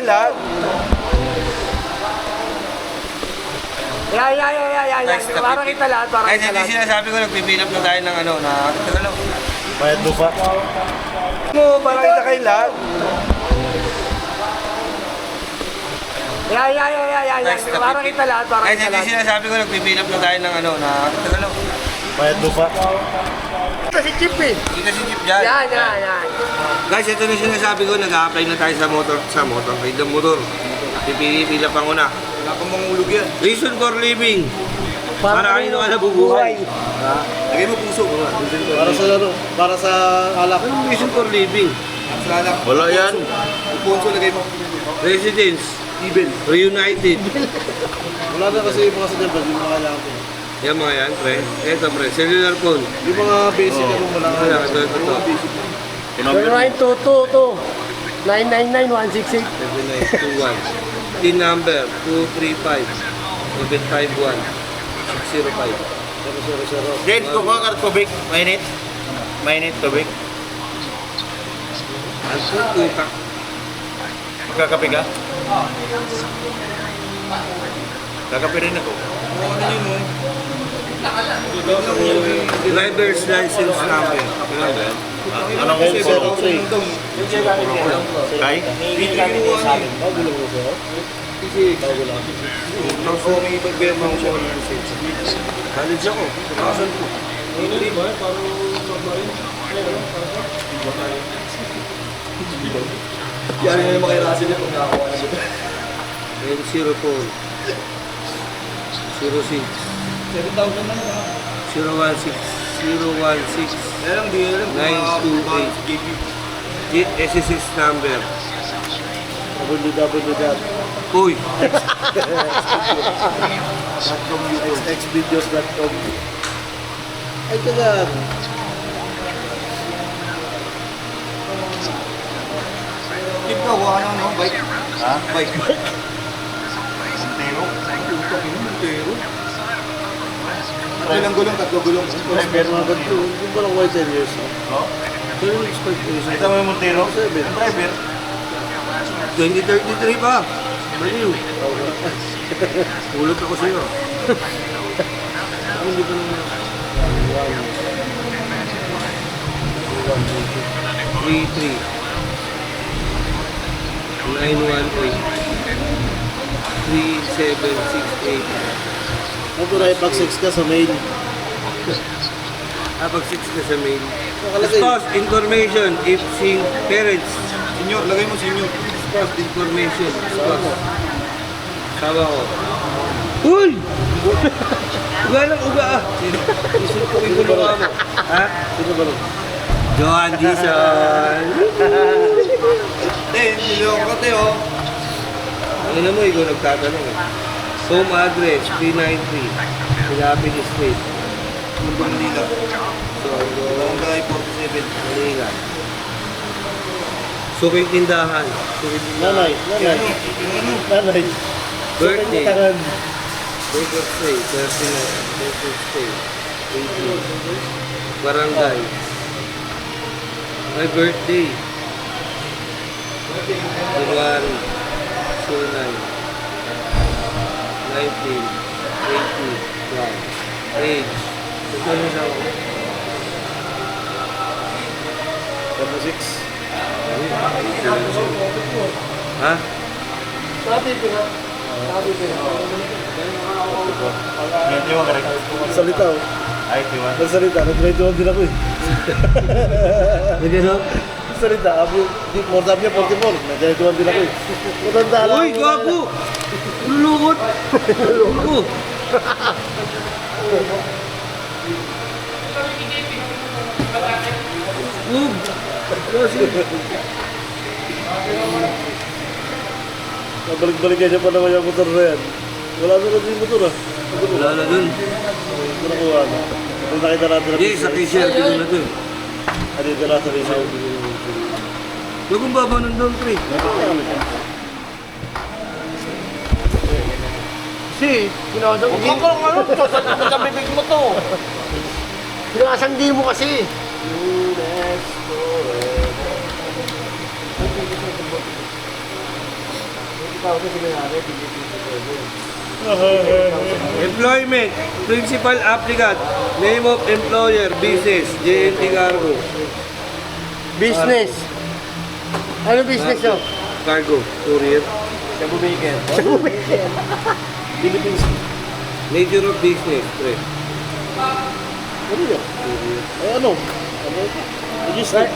lahat. Yan. Para kita lahat, para Ay, kita hindi lahat. sinasabi ko, nagpipilap na tayo ng ano, na... Bayad lupa. Mo, para kita kayo lahat. Yan. Para kita lahat, para Ay, kita hindi lahat. sinasabi ko, nagpipilap na tayo ng ano, na... Bayad lupa. Ito si Chip eh. Hindi kasi jeep dyan. Yan. Guys, ito na sinasabi ko, nag-a-apply na tayo sa motor, ride ng motor. Pipila pa una. Wala pang mangulog yan. Reason for living. Para kayo nung nabubuhay. Lagay mo puso. Para sa ano? Para sa alak. Anong reason for living? Wala yan. Puso lagay mo. Residence. Evil. Reunited. Wala na kasi yung mga sinabag, yung mga kailangan ko. Yan mga yan, pre. Ito, pre. Cellular phone. Yung mga basic ano mo lang. Ito. 0922 999 168. 7921. TIN number 235-751-605. Red ko ba? Tubig? Mainit? Mainit tubig? Ang tutak. Magkakape ka? Kakape rin ako. Driver's license number. Anong phone? Kay? College ako. Pakasan ko. Yan yung makirasin niya pag nakakuha na dito. 04 06 7,000 lang ha? 016 928 SSS number. www.xvideos.com Uy! xvideos.com Ay, kagan. Ito, wala na no? Bike. Ha? Bike. Montero? Utok yun, Montero. Ilang gulong? 3 gulong. Pero mga ganito, yung parang white 10 years. No? Pero yung expectation. Ito mo yung Montero? Seven. Driver. 2033 pa. Baliw. Ulot ako sa'yo. Hindi pa naman. 33 918 3768. Ano na ipag-6 ka sa mail? Pag 6 ka sa mail. Nakalagay. Spouse information if sing parents. Senior, lagay mo senior. Spouse information. Spouse. Sawa ko. Uy! Uga lang, uga ah. Isuntukin ko na mo. Ha? Sino ba rin? Johan Dizon. Niloko ka tayo. Ano mo, ikaw nagtatanong eh. Home address, 393. Pilapin Street. Lubang Manila. So, Barangay 47, Manila. Suking tindahan. Nanay. Birthday. Tangan. Birthday, 39. Birthday, 18. Barangay. My birthday. January 09. 1981. Age. Ito na siya. 36. Ha? Salita oh. Ay, tiwan. Nagsalita. Nag-21 din ako eh. Nagano? Salita. More time niya 44. Nag-21 din ako eh. Matanda lang. Uy, gago! Lulukot! Lulukot! Ug! Kasi... Nabalik-balik niya pa naman yung motor na yan. Wala na rin yung motor ah. Wala na dun. Ito nakuha na. Kung nakita natin na Hindi, sa t-shirt ko na dun. Ano yung dala sa rin siya? Huwag kong baba ng down, pre. Kasi, pinakasang di mo. Sa bibig mo to. Pinakasang di mo kasi. Employment, principal applicant, name of employer, business, JNT Cargo. Business. Ano business nyo? Cargo, courier. Cebu Baker. Philippines. Nature of business, pre. Ano yun? Ay ano? Ano ito? Logistic.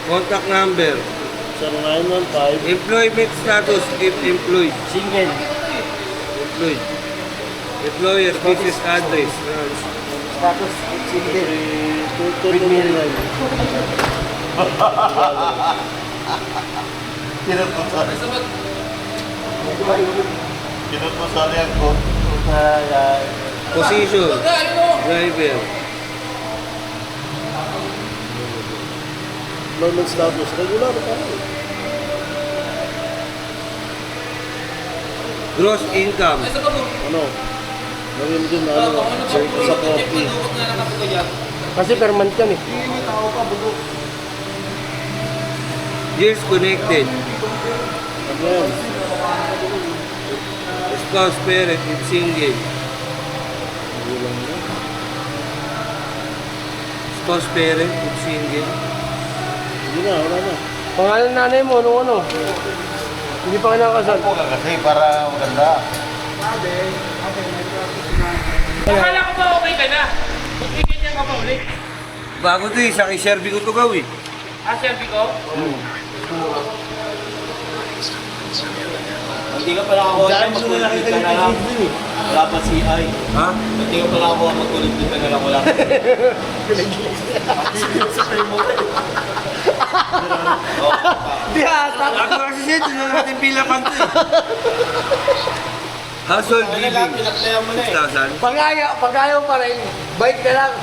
Contact number, 0915. employment status if employed. Single. Employed. Employer, business address. Status single. With million. Kinutmasari ako. Position, driver. Employment status. Regular pa rin. Gross income, Ano? Lagyan mo dyan na ano. Sa coffee. Kasi permanent yan eh. years connected, Ano yan? spouse, parent, if single. Spouse, parent, if single. Hindi na, wala na. Pangalan ng nanay mo, ano? Hindi pa ka nakasal. Kasi para maganda. Akala ko ba okay ka na? Hindi ganyan ka pa ulit. Bago to eh, sa kiserbi ko to gawin. Selfie ko? Hindi ka pala ako Diyan mo na nakita yung PGD eh. Wala pa CI. Ha? Hindi ka pala ako magkulit ka na lang wala. Di ata. Ako kasi siya, doon na natin pilapan to eh. Household Ano lang, living. pinaklayan mo na eh. 6,000. Pag-ayaw pa rin. Bait ka lang.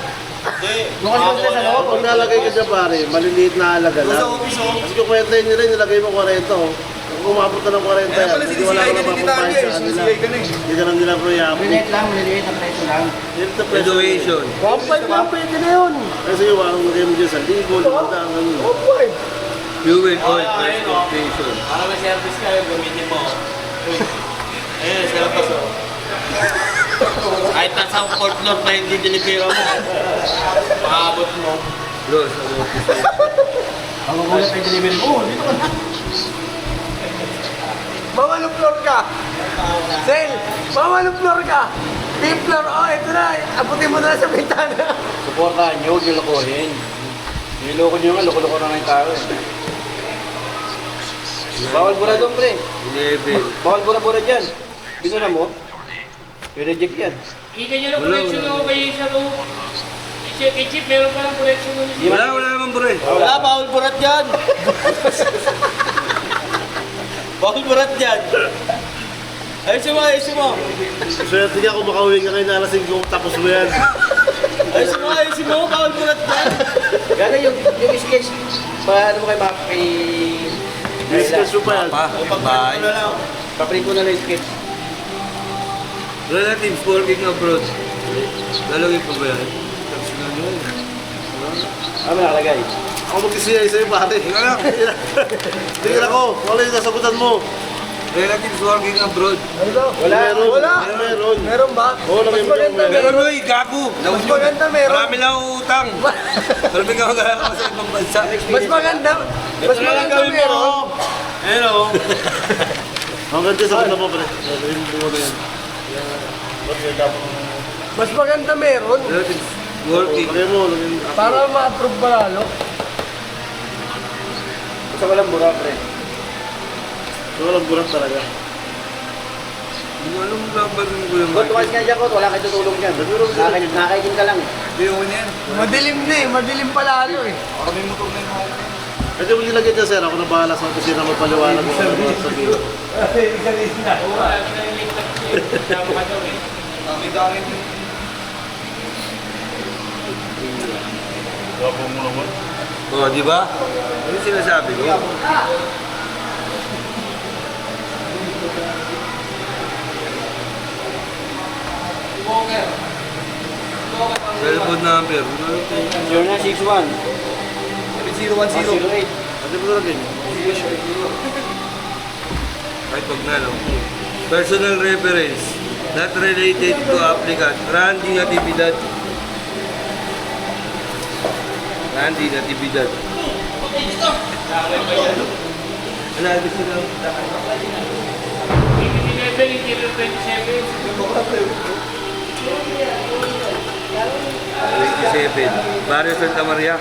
Hindi. Pag nalagay ka dyan pare, maliliit na halaga lang. Sa office oh. Kasi kung kwenta nila, nilagay mo 40 oh. Kung umabot na ng 40 yan, hindi wala ka na mapapahin sa kanila. Hindi ka lang nila proyapo. lang, maliliit ang preso lang. Hindi na presyo. Graduation. Pampay lang, pwede na yun. Kasi yung wakang lagay mo dyan sa libo, limandang, ano. Pampay. Fuel, oil, Ayun, oh. transportation. Para may service ka, gamitin mo. Ayun, sa labas oh. Kahit nasa 4th floor na hindi dinipira mo. Maabot mo. Gross, amortization. Ang magulat ay delivery mo. Dito ka na. Mamalong floor ka. Sel, mamalong floor ka. Team floor, oh, ito na. Aputin mo na sa bintana. Supportahan nyo, huwag yung lokohin. Niloko nyo nga, loko-loko na yung tao eh. Bawal bura doon, pre. 11. Bawal bura-bura dyan. Bisa na mo? I-reject yan. Iganyan ang collection mo kay sa room. Kay Chip, meron pa lang collection mo. Wala naman bro eh. Wala, bawal burat dyan. Bawal burat dyan. Ayusin mo, ayusin mo. Swerte niya kung makauwi ka ngayon na alas 5 tapos mo yan. Ayusin mo, bawal burat dyan. Gana yung sketch. Paano mo kay Map? Kay... Discuss mo pa yan. Bye. Paprint ko na lang yung sketch. Relatives working abroad. Lalagay pa ba yan? Ano nakalagay? Ako mag-isiyay sa'yo pare. Tingnan lang. Tingnan ako, wala yung nasagutan mo. Relatives working abroad. Ano daw? Wala. Wala. Meron. Meron ba? Oo, lagay mo dyan, meron. Meron mo eh, gago. Mas maganda meron. Marami lang ang utang. Marami ka magkakaroon sa ibang bansa. Mas maganda. Mas maganda meron. Ayun o. Ang ganda sa kanta mo pre. Lagay mo na yan. Mas maganda meron. Relatives working. Lagay mo, lagay mo. Para ma-approve pa lalo. Basta walang bura, pre. So, walang burak talaga. Hindi ko alam kung laban ko yung Kung tuwas nga dyan, Kot, wala kayo tutulong dyan. Nakakaigin ka lang. Hindi ko niyan. Madilim na eh. Madilim pa lalo eh. Kami motor na yung mga. Pwede mo nilagay dyan sir, ako na bahala sa opisina magpaliwanag mo ano ang sabihin. Kami dangin din. Oh, di ba? Ano yung sinasabi ko? Telephone number. Zero na, 61. 010. 08. Pwede mo talaga yun. Kahit wag na, no? Personal reference. Not related to applicant. Randy Natividad. Randy Natividad. Ano, gusto lang? 27. Barrio Santa Maria.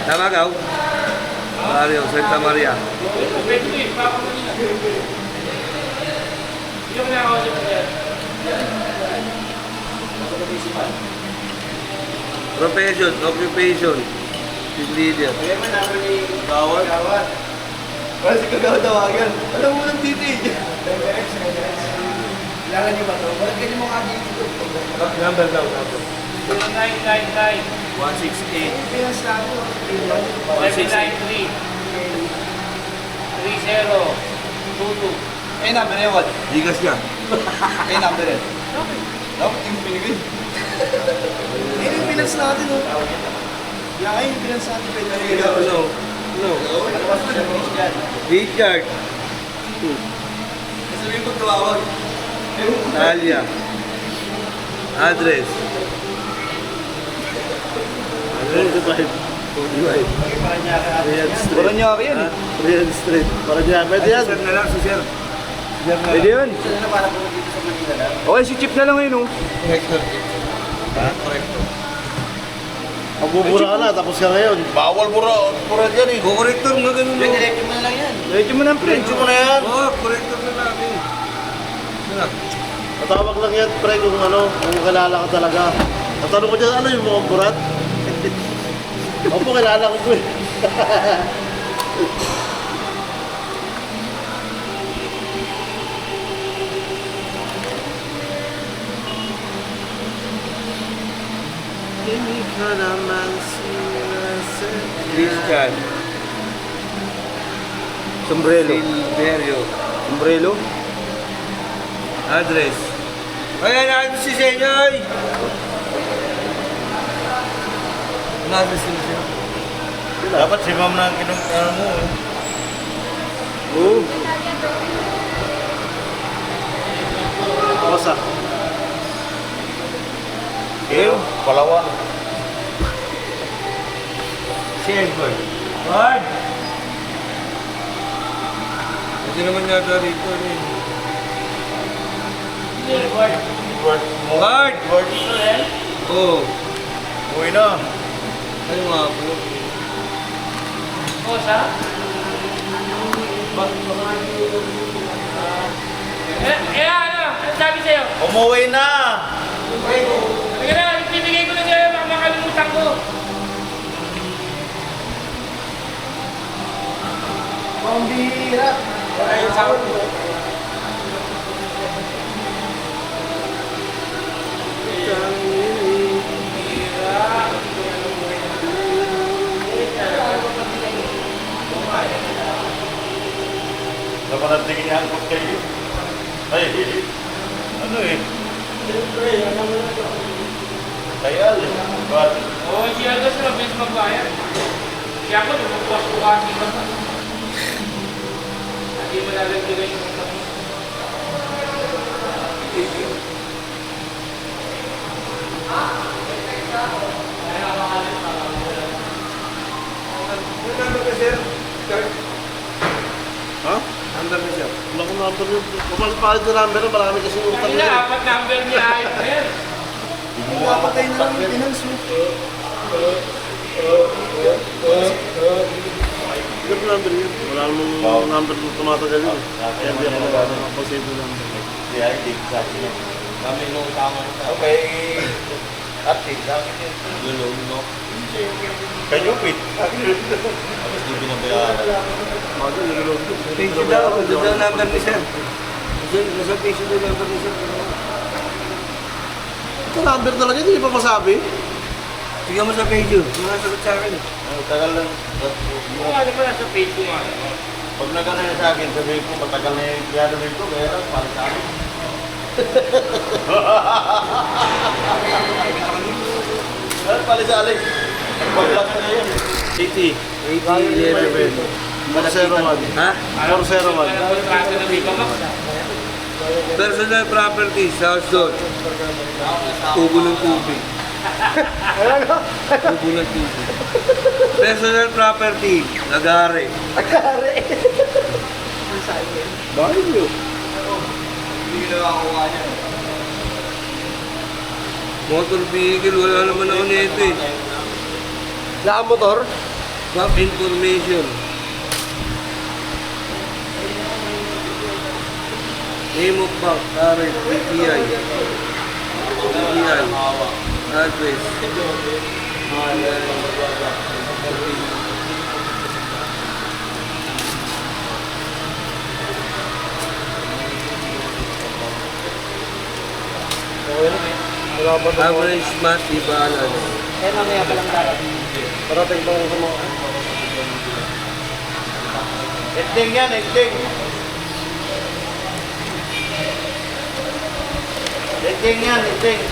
Tama ka? Barrio Santa Maria. Profession, occupation, team leader. Gawad. Kasi kagawa tawagan. Alam mo ng titi. Kailangan niyo ba ito? Bakit ganyan mo kami dito? Number daw, number. 0999 168. Pinas na ako. 793 3022. Eh, number yun, what? Gigas niya. Eh, number yun. Dapat yung pinigay. Eh, yung pinans natin, oh. Yan, yung pinans natin. Pwede na No, no. Richard. sabihin ko tumawag. Talia. Address. 45. 45. Parang niya ako yan, eh. Real Street. Para dyan. Pwede yan. Sir na lang, si Sir. Sir na Pwede lang. yun. Okay, si Chip na lang ngayon, oh. Corrector. Ha? Corrector. Magbubura ka na, tapos ka ngayon. Bawal bura yan eh. Corrector mo ganun. No? Diretso mo na lang yan. Diretso mo na, friend. Medyo mo na yan. Oo, corrector na namin. Ano? Matawag lang yan, pre, kung ano, kung kilala ka talaga. Tatanong ko dyan, ano yung mukhang burat? Opo, kilala ko po eh. Hindi ka naman sinasadya. Christian. Sombrero. Silverio. Sombrero? Address. Ay, nandun si Senyoy! Nandun si Senyoy. Dapat si ma'am na ano mo eh. Oo. Basta. Palawan. Si Edward. Ward! Hindi naman yata rito eh. Ward! Oo. Uwi na. Ano nga po? Oh, siya? Ano? Ano sabi sa'yo? Umuwi na. Sige na, ibibigay ko na sa'yo, baka makalimutan ko. Pambihira. Ayun, sahod ko. Napanatingin niya ang kayo. Ay, ano eh? Kaya eh. Bakit? Oo, siya kasi mabilis magbayad. Siya ako, lumagpas ko kasi ka pa. Hindi mo nalagay yung mga mo. Ano number ka, Sir? Ha? Number ka, Sir? Wala kong number yun. Papalit na number yun, marami kasi utang Kanina, yun. apat number niya ayos na yan. Papatay na lang yung pinans mo. Hindi ko number yun. Wala namang number na tumatagal yun. Kaya hindi ako nakapag-save ng number. Hindi ay, di sa akin eh. Kami nung tama na. Okay. Ate, sa akin yun. Gulong, no? Kanyupit. Tapos di binabayaran. Page daw. Doon daw number ni Sir. Nasa page daw number ni Sir. Ito number talaga, hindi pa masabi. Tignan mo sa page yun. Nakasagot sa akin. Ang tagal lang. Oo, ano ba nasa page ko nga? Pag nagana na sa akin, sabihin ko, matagal na yung kaya rito, kaya lang, para sa akin. Pala sa Alex. Pag-vlog na yun. 80. 80-11. 401. Ha? 401. Kontrata na may pamak. Personal property, house doon. Tubo ng tubig. Tubo ng tubig. Personal property, nagari. Bakit yun? Hindi ko nakakuha niya. Motor vehicle, wala naman ako nito eh. Nakamotor? Map information. Name of bank, current, BPI. BPI. Address. Wala pa ito. Average monthly balance. Parating pa rin sa mga... Ending yan, ending. Ending yan, ending.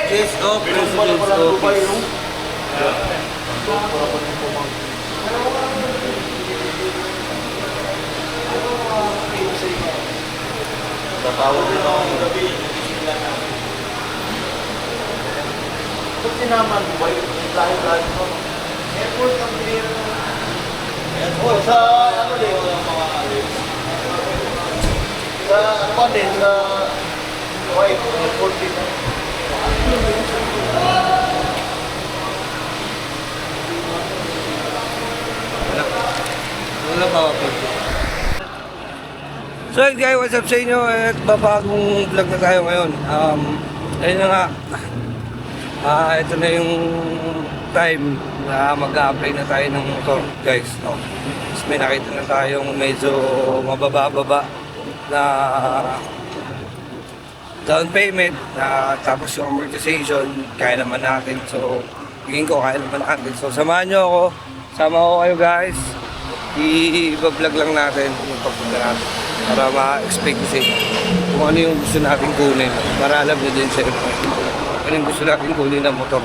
Case of President's Office. Tatawag din ako ng gabi. Ba't sinaman mo ba yun? Dahil mo. Airport ang pinira mo. Oh, sa ano din? Sa ano din? Sa white airport din. Wala pa ako. So yun guys, what's up sa inyo? At babagong vlog na tayo ngayon. Ayun na nga. Ito na yung time na mag-a-apply na tayo ng motor guys. No? Tapos may nakita na tayong medyo mababa-baba na down payment. Tapos yung amortization, kaya naman natin. So, tingin ko kaya naman natin. So, samahan nyo ako. Sama ko kayo guys. I-vlog lang natin yung pagpunta natin para ma-explain kasi kung ano yung gusto natin kunin para alam nyo din sa'yo ano yung gusto natin kunin ng motor.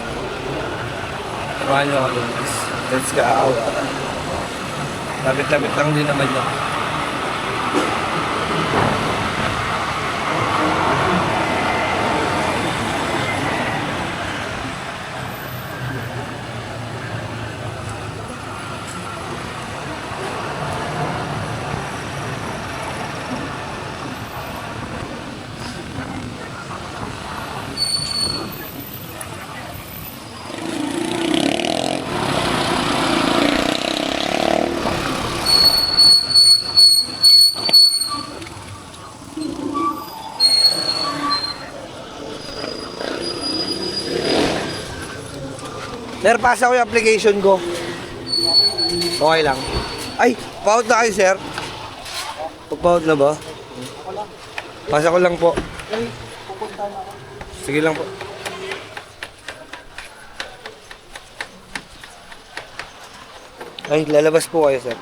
Samahan nyo ako guys. Let's go out. Lapit-lapit lang din naman yun. Sir, pasa ko yung application ko. Okay lang. Ay, pa-out na kayo, sir. Pag-pa-out na ba? Pasa ko lang po. Sige lang po. Ay, lalabas po kayo, sir.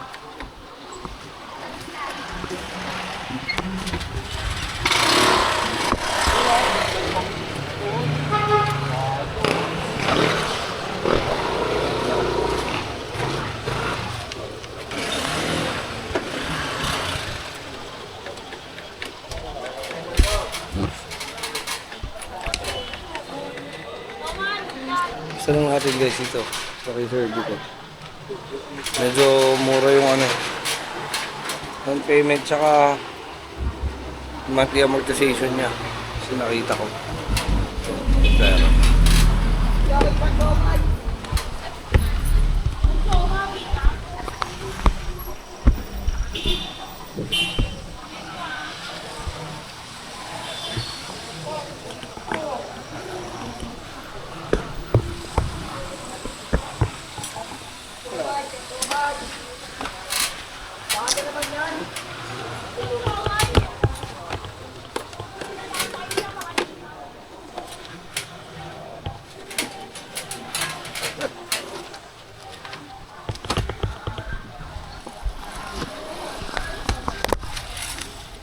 Gusto lang natin guys ito. Paki-serve ko. Medyo mura yung ano. Down payment tsaka monthly amortization niya. Kasi nakita ko. Pero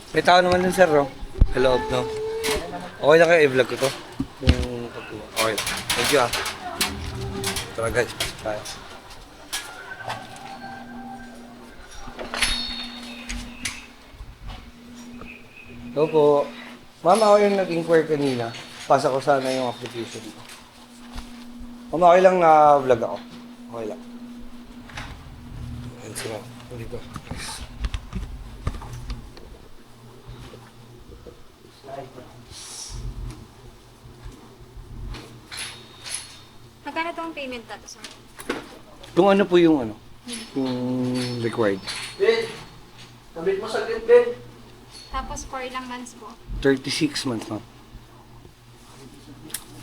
may tao naman dun sir, no? Sa loob, no? Okay lang kayo i-vlog ko to? Yung pagkuha. Okay lang. Thank you ah. Tara guys. Bye. Hello po. Ma'am, ako yung nag-inquire kanina. Pasa ko sana yung application ko. Ma'am, okay lang na vlog ako. Okay lang. Ayan sila. Dito. Nice. Magkano itong payment natin, sir? Kung ano po yung ano? Yung required. Ben, sabit mo saglit, Ben. Tapos for ilang months po? 36 months, ma'am.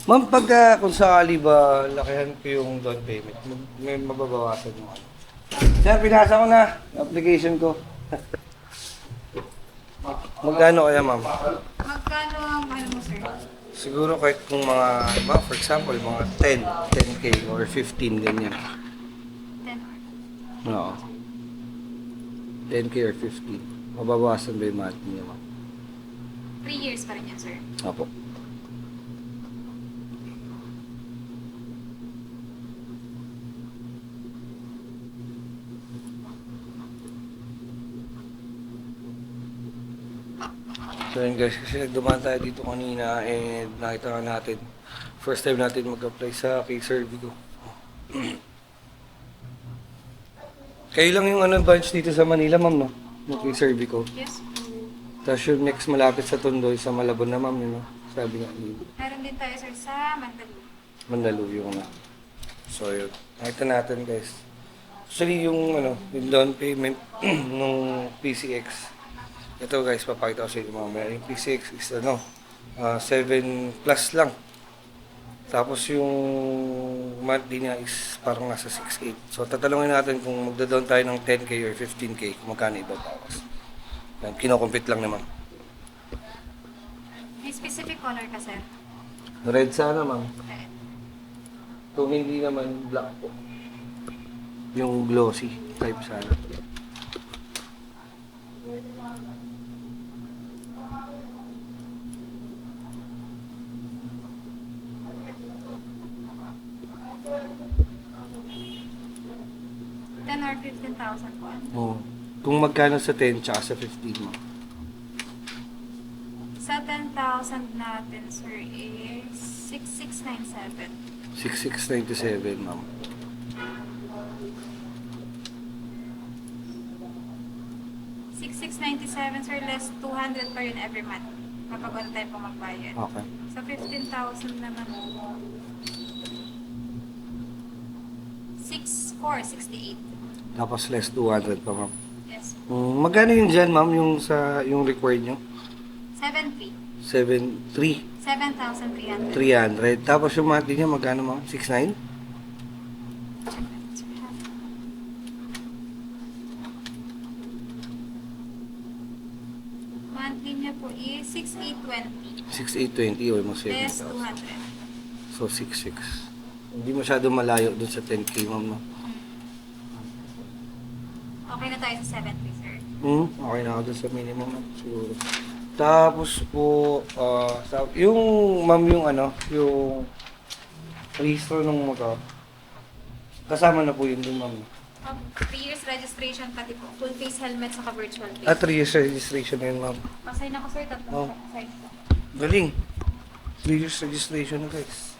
Ma'am, pagka kung sakali ba lakihan ko yung down payment, may mababawasan mo ano? Sir, pinasa ko na application ko. Magkano kaya, ma'am? Magkano ang ano mo, sir? Siguro kahit kung mga, ba, for example, mga 10K or 15, ganyan. 10 Oo. 10K or 15. Mababawasan ba yung monthly niya, ma'am? 3 years pa rin yan, sir. Opo. So yun guys, kasi nagdumaan tayo dito kanina and nakita nga natin, first time natin mag-apply sa K-Survey ko. Kayo lang yung ano branch dito sa Manila, ma'am, no? Yung K-Survey ko. Yes. Tapos yung next malapit sa Tondo, sa Malabon na, ma'am, yun, no? Sabi nga, Meron din tayo, sir, sa Mandaluyong. Mandaluyong na. So yun, nakita natin guys. Actually yung ano, yung down payment nung PCX. Ito guys, papakita ko sa inyo mamaya. Yung PCX is ano, 7 plus lang. Tapos yung monthly niya is parang nasa 6.8. So tatalungin natin kung magda-down tayo ng 10K or 15K, kung magkano ibabawas. Yan, kinocompute lang naman. May specific color ka, sir? Red sana, ma'am. Red. Kung hindi naman black po. Yung glossy type sana. $10,000 or 15,000 po. Oo. Kung magkano sa 10 tsaka sa 15 mo. Sa 10,000 natin, sir, is 6,697. 6697, ma'am. $6,697, sir, less 200 pa yun every month. Kapag on time po magbayad. Okay. Sa 15,000 naman, 6,468. Tapos less 200 pa, ma'am. Yes. Magkano yun dyan, ma'am, yung sa yung required nyo? 7,300. 7,300. 7,300. 300. Tapos yung monthly nyo, magkano, ma'am? 6,900? Monthly niya po is 6,820. 6,820 or mga Less 7,000. 200. So, 6,600. Hindi masyado malayo dun sa 10K, ma'am, no? Okay na tayo sa 7,300, sir. Okay na ako dun sa minimum, ma'am, siguro. Tapos po, yung, ma'am, yung ano, yung registro ng motor, kasama na po yun dun, ma'am. 3 years registration pati po. Full face helmet saka virtual face. 3 years registration na yun, ma'am. Pasay na ko, sir. Oh. Tatlong pasay po. Galing. 3 years registration na, guys.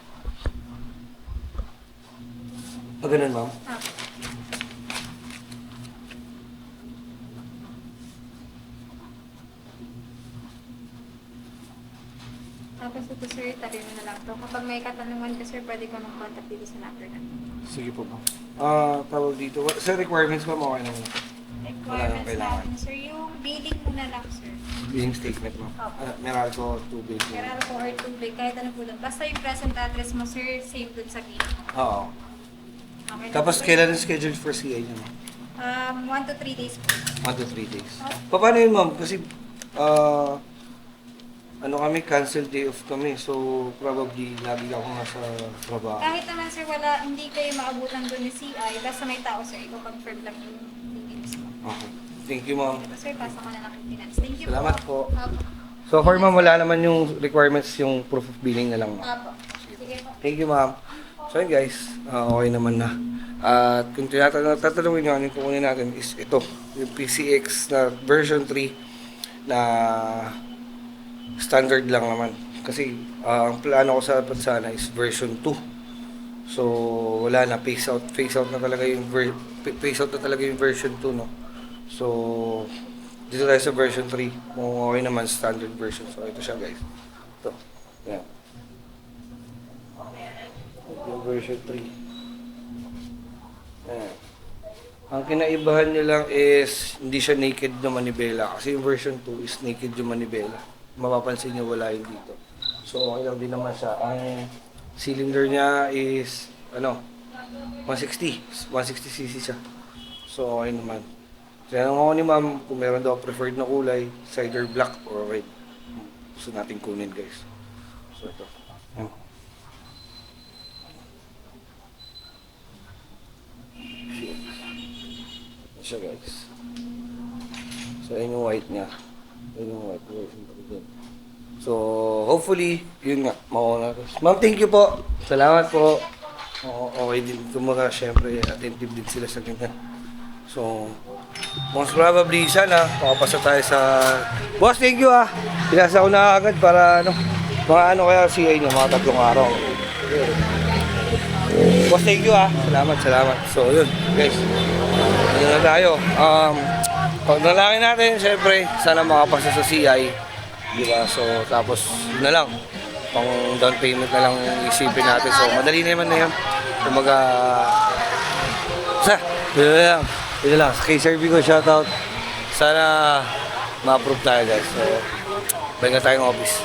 Ganun, ma'am. Tapos, ito, sir, tabi mo na lang to. Kapag may katanungan ka, sir, pwede ka mag-contact dito sa number na. Sige po, ma'am. Tawag dito. Sa requirements, ma'am, okay naman. Requirements kailangan. natin, sir. Yung billing muna lang, sir. Billing statement, ma'am. Meralco, tubig. Kerala po or tubig, kahit ano po doon. Basta yung present address mo, sir, save doon sa gate. Oo. Okay na Tapos, po, sir? kailan ang schedule for CA niya, ma'am? 1 to 3 days po. 1 to 3 days. Paano yun, ma'am? Kasi, ano kami, cancel day off kami. So, probably, lagi ako nasa trabaho. Kahit naman, sir, wala, hindi kayo maabutan doon ni CI, basta may tao, sir, i-confirm lang yung details mo. Okay. Thank you, ma'am. Ito, sir, pasa ko na lang yung finance. Thank you Salamat po. Opo. So for ma'am, wala naman yung requirements, yung proof of billing na lang. Apo. Sige po. Thank you ma'am. So yun guys, okay naman na. At kung tatanungin nyo, ano yung kukunin natin is ito, yung PCX na version 3 na standard lang naman. Kasi ang plano ko sana is version 2. So wala na, phase out na talaga yung version 2, no. So dito tayo sa version 3. Kung okay naman, standard version. So ito siya guys. Ito. Yan. Yung version 3. Ayan. Ang kinaibahan niya lang is hindi siya naked na manibela kasi yung version 2 is naked yung manibela. Mapapansin niyo wala yun dito. So okay lang din naman siya. Ang cylinder niya is 160cc siya. So okay naman. Kaya ako ni ma'am kung meron daw preferred na kulay, cider black or red. Gusto natin kunin guys. So ito. Ayan. Siya guys. So ayun yung white niya. Ayun yung white. So hopefully, yun nga, mauna ko. Ma'am, thank you po. Salamat po. Okay din. Kumbaga, syempre, attentive din sila sa ganyan. So, most probably, sana, makapasa tayo sa... Boss, thank you ah. Pinasa ko na agad para mga kaya CI niyo, mga 3 araw. Boss, thank you ah. Salamat. So, yun, guys. Ano na tayo? Pagdalangin natin, syempre, sana makapasa sa CI. Diba? So, tapos, yun na lang. Pang down payment na lang isipin natin. So, madali naman na yan. Kumaga, yun na lang. Kay Sir Vico, shoutout. Sana ma-approve tayo guys. So, balik na tayong office.